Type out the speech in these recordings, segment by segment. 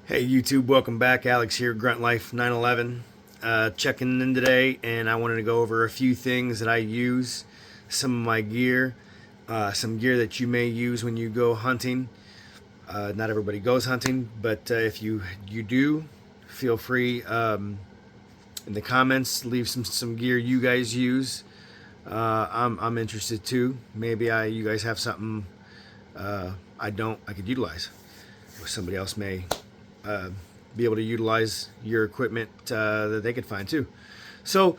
Hey YouTube, welcome back. Alex here, Grunt Life 911. Checking in today, and I wanted to go over a few things that I use, some of my gear, some gear that you may use when you go hunting. Not everybody goes hunting, but if you do, feel free in the comments leave some gear you guys use. I'm interested too. Maybe you guys have something I could utilize. Somebody else may be able to utilize your equipment that they could find too. So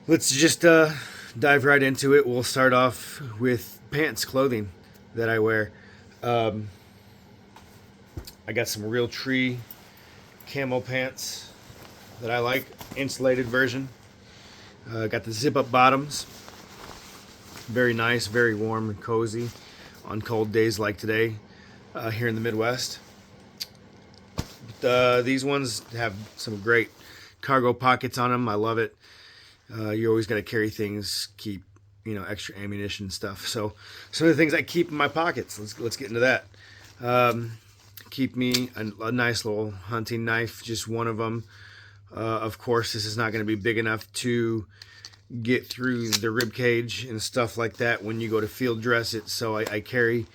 let's just dive right into it. We'll start off with clothing that I wear. I got some Real Tree camo pants that I like, insulated version. Got the zip up bottoms. Very nice, very warm and cozy on cold days like today here in the Midwest. These ones have some great cargo pockets on them. I love it. You always got to carry things, keep extra ammunition and stuff. So some of the things I keep in my pockets. Let's get into that. Keep me a nice little hunting knife, just one of them. Of course, this is not going to be big enough to get through the rib cage and stuff like that when you go to field dress it. So I carry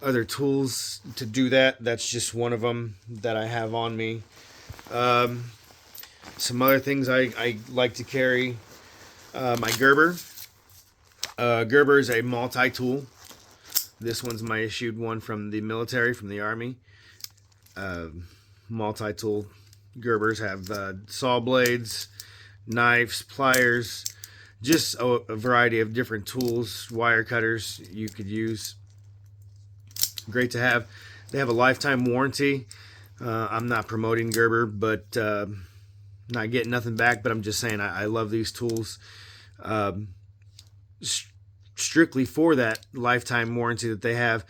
other tools to do that. That's just one of them that I have on me. Some other things I like to carry. My Gerber. Gerber is a multi-tool. This one's my issued one from the military, from the Army. Multi-tool Gerbers have saw blades, knives, pliers, just a variety of different tools, wire cutters you could use. Great to have. They have a lifetime warranty. I'm not promoting Gerber, but not getting nothing back, but I'm just saying I love these tools strictly for that lifetime warranty that they have.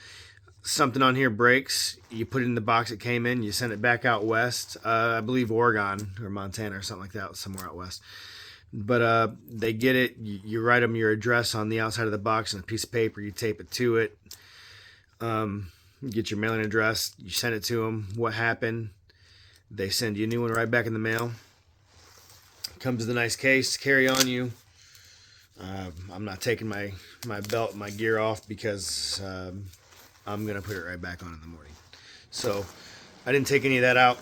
Something on here breaks, you put it in the box it came in, you send it back out west. I believe Oregon or Montana or something like that, somewhere out west. But they get it, you write them your address on the outside of the box on a piece of paper, you tape it to it. Get your mailing address, you send it to them, what happened, they send you a new one right back in the mail. Comes with a nice case, carry on you. I'm not taking my belt, my gear off, because I'm gonna put it right back on in the morning. So I didn't take any of that out.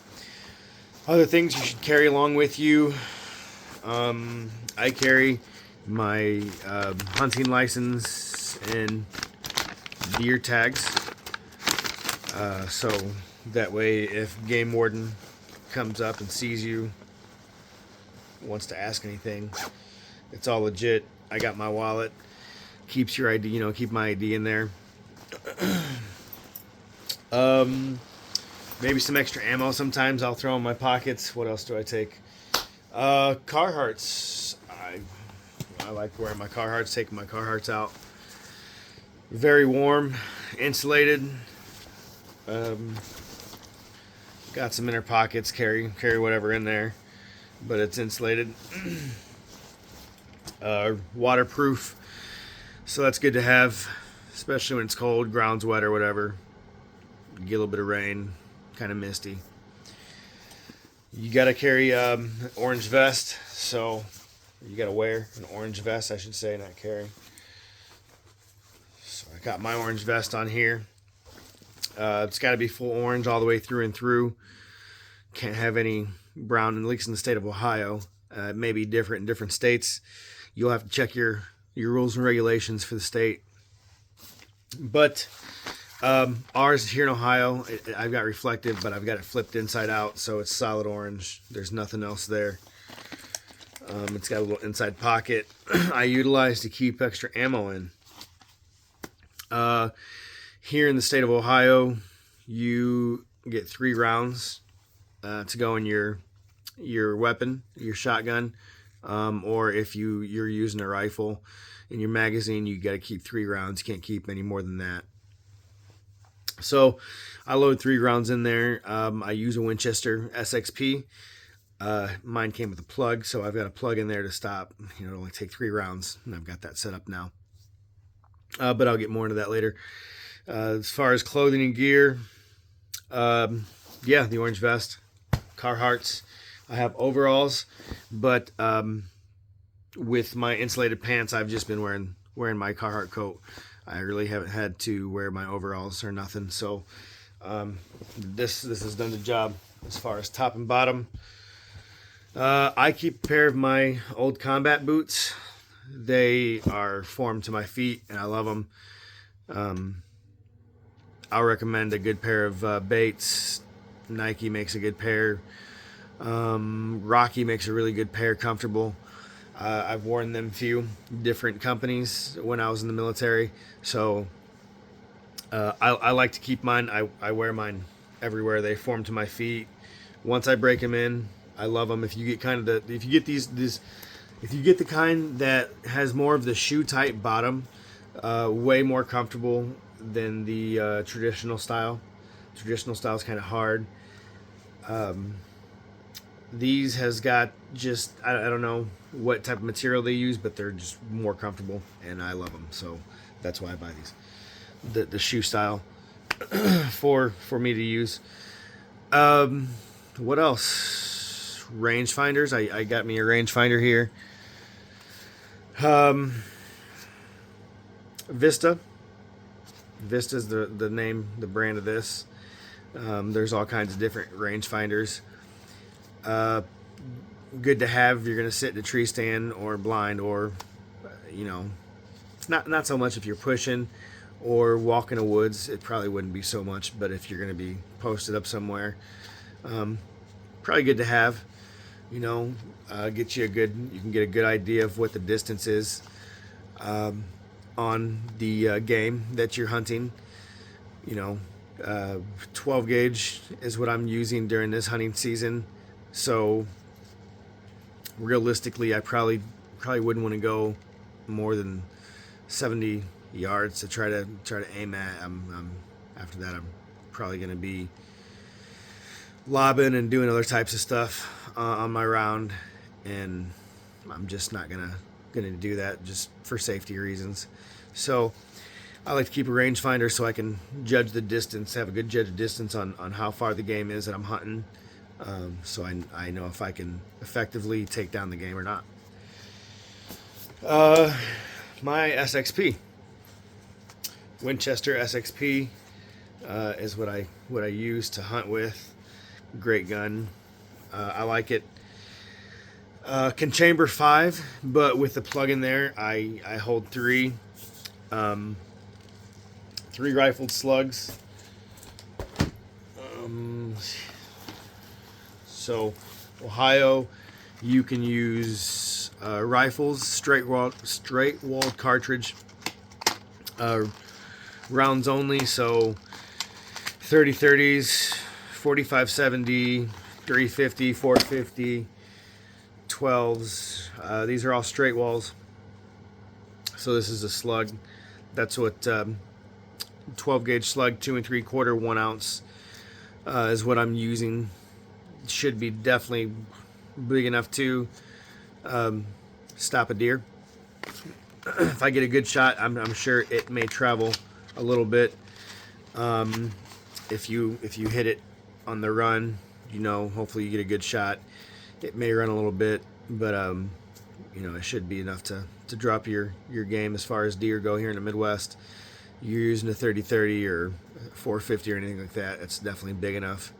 Other things you should carry along with you. I carry my hunting license and deer tags. So that way, if game warden comes up and sees you, wants to ask anything, it's all legit. I got my wallet, keeps your ID, keep my ID in there. Maybe some extra ammo sometimes I'll throw in my pockets. What else do I take? Carhartts. I like wearing my Carhartts, taking my Carhartts out. Very warm, insulated. Got some inner pockets, carry whatever in there, but it's insulated. Waterproof, so that's good to have, especially when it's cold, ground's wet or whatever. You get a little bit of rain, kind of misty. You got to carry an orange vest, so you got to wear an orange vest, I should say, not carry. So I got my orange vest on here. It's got to be full orange all the way through and through. Can't have any brown, at least in the state of Ohio. It may be different in different states. You'll have to check your rules and regulations for the state. But ours here in Ohio, I've got reflective, but I've got it flipped inside out, so it's solid orange. There's nothing else there. It's got a little inside pocket I utilize to keep extra ammo in. Here in the state of Ohio, you get 3 rounds to go in your weapon, your shotgun, or if you're using a rifle in your magazine, you got to keep 3 rounds. You can't keep any more than that. So I load 3 rounds in there. I use a Winchester SXP. Mine came with a plug, so I've got a plug in there to stop. It'll only take 3 rounds, and I've got that set up now. But I'll get more into that later. As far as clothing and gear, yeah, the orange vest, Carhartts. I have overalls, but with my insulated pants, I've just been wearing my Carhartt coat. I really haven't had to wear my overalls or nothing. So this has done the job as far as top and bottom. I keep a pair of my old combat boots. They are formed to my feet, and I love them. I'll recommend a good pair of Bates. Nike makes a good pair. Rocky makes a really good pair, comfortable. I've worn them few different companies when I was in the military, so I like to keep mine. I wear mine everywhere. They form to my feet. Once I break them in, I love them. If you get if you get if you get the kind that has more of the shoe type bottom, way more comfortable than the traditional style. Traditional style is kind of hard. These has got just, I don't know what type of material they use, but they're just more comfortable, and I love them. So that's why I buy these. The shoe style for me to use. What else? Rangefinders. I got me a rangefinder here. Vista. Vista's the name, the brand of this. There's all kinds of different rangefinders. Good to have if you're going to sit in a tree stand or blind, or not so much if you're pushing or walking the woods. It probably wouldn't be so much, but if you're going to be posted up somewhere, probably good to have. Get you you can get a good idea of what the distance is on the game that you're hunting. 12 gauge is what I'm using during this hunting season. So realistically, I probably wouldn't want to go more than 70 yards to try to aim at. After that, I'm probably going to be lobbing and doing other types of stuff on my round, and I'm just not gonna do that just for safety reasons. So I like to keep a rangefinder so I can judge the distance, have a good judge of distance on how far the game is that I'm hunting, so I know if I can effectively take down the game or not. My SXP, Winchester SXP, is what I use to hunt with. Great gun. I like it. Can chamber 5, but with the plug in there, I hold 3 rifled slugs. So Ohio, you can use rifles, straight walled cartridge, rounds only. So 30-30s, 45-70, 350, 450, 12s. These are all straight walls. So this is a slug. That's what 12 gauge slug, 2 3/4, 1 ounce is what I'm using. Should be definitely big enough to stop a deer. If I get a good shot, I'm sure it may travel a little bit. If you hit it on the run, hopefully you get a good shot. It may run a little bit, but it should be enough to drop your game as far as deer go here in the Midwest. You're using a 30-30 or 450 or anything like that, it's definitely big enough.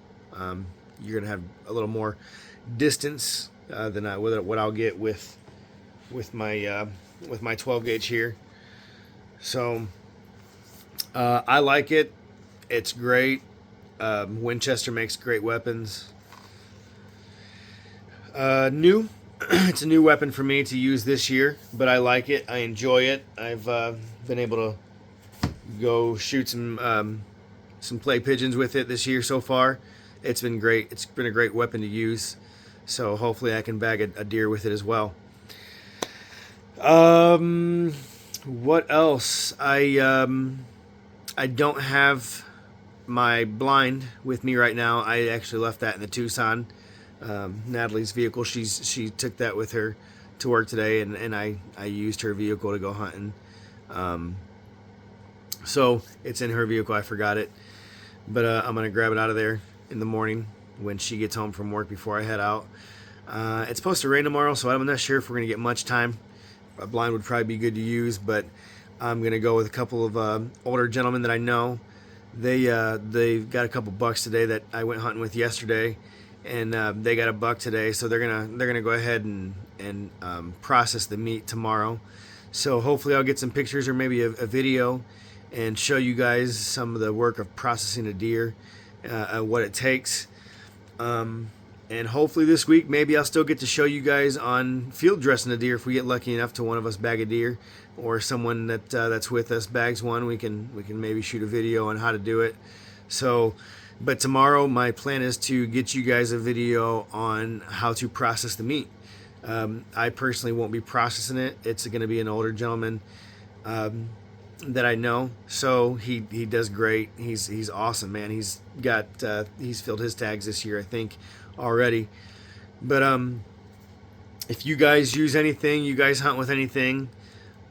You're gonna have a little more distance than what I'll get with my 12 gauge here. So I like it. It's great. Winchester makes great weapons. It's a new weapon for me to use this year, but I like it. I enjoy it. I've been able to go shoot some clay pigeons with it this year so far. It's been great. It's been a great weapon to use. So hopefully I can bag a deer with it as well. What else? I don't have my blind with me right now. I actually left that in the Tucson. Natalie's vehicle. She took that with her to work today, and I used her vehicle to go hunting. So it's in her vehicle. I forgot it, but I'm gonna grab it out of there in the morning when she gets home from work before I head out. It's supposed to rain tomorrow, so I'm not sure if we're going to get much time. A blind would probably be good to use, but I'm going to go with a couple of older gentlemen that I know. They've got a couple bucks today that I went hunting with yesterday, and they got a buck today, so they're gonna go ahead and process the meat tomorrow. So hopefully I'll get some pictures or maybe a video and show you guys some of the work of processing a deer, what it takes. And hopefully this week maybe I'll still get to show you guys on field dressing a deer if we get lucky enough to one of us bag a deer, or someone that's with us bags one. We can maybe shoot a video on how to do it. So, but tomorrow my plan is to get you guys a video on how to process the meat. I personally won't be processing it. It's going to be an older gentleman that I know. So he does great. He's awesome, man. He's filled his tags this year, I think, already. But if you guys use anything, you guys hunt with anything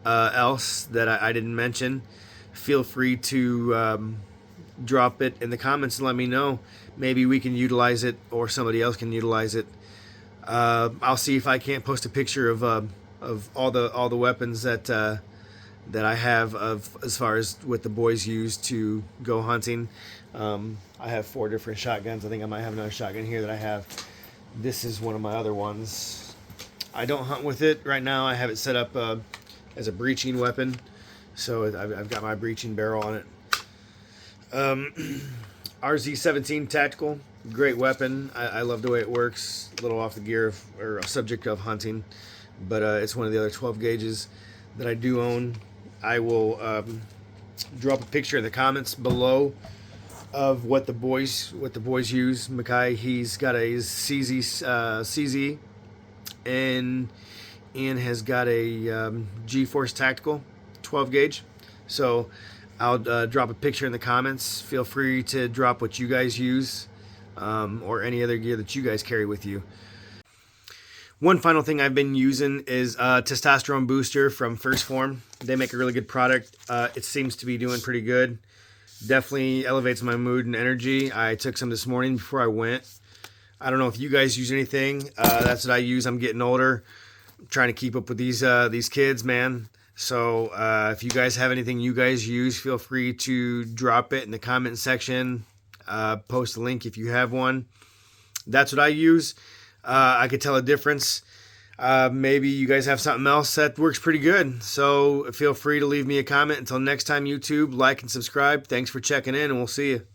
else that I didn't mention, feel free to drop it in the comments and let me know. Maybe we can utilize it, or somebody else can utilize it. I'll see if I can't post a picture of all the weapons that I have as far as what the boys use to go hunting. I have 4 different shotguns. I think I might have another shotgun here that I have. This is one of my other ones. I don't hunt with it right now. I have it set up as a breaching weapon, so I've got my breaching barrel on it. RZ-17 tactical, great weapon. I love the way it works. A little off the gear or a subject of hunting, but it's one of the other 12 gauges that I do own. I will drop a picture in the comments below of what the boys use. Mackay, he's got a CZ, and Ian has got a G-Force tactical 12 gauge. So I'll drop a picture in the comments. Feel free to drop what you guys use, or any other gear that you guys carry with you. One final thing I've been using is testosterone booster from First Form. They make a really good product. It seems to be doing pretty good. Definitely elevates my mood and energy. I took some this morning before I went. I don't know if you guys use anything. That's what I use. I'm getting older. I'm trying to keep up with these kids, man. So if you guys have anything you guys use, feel free to drop it in the comment section. Post a link if you have one. That's what I use. I could tell a difference. Maybe you guys have something else that works pretty good. So feel free to leave me a comment. Until next time, YouTube, like and subscribe. Thanks for checking in, and we'll see you.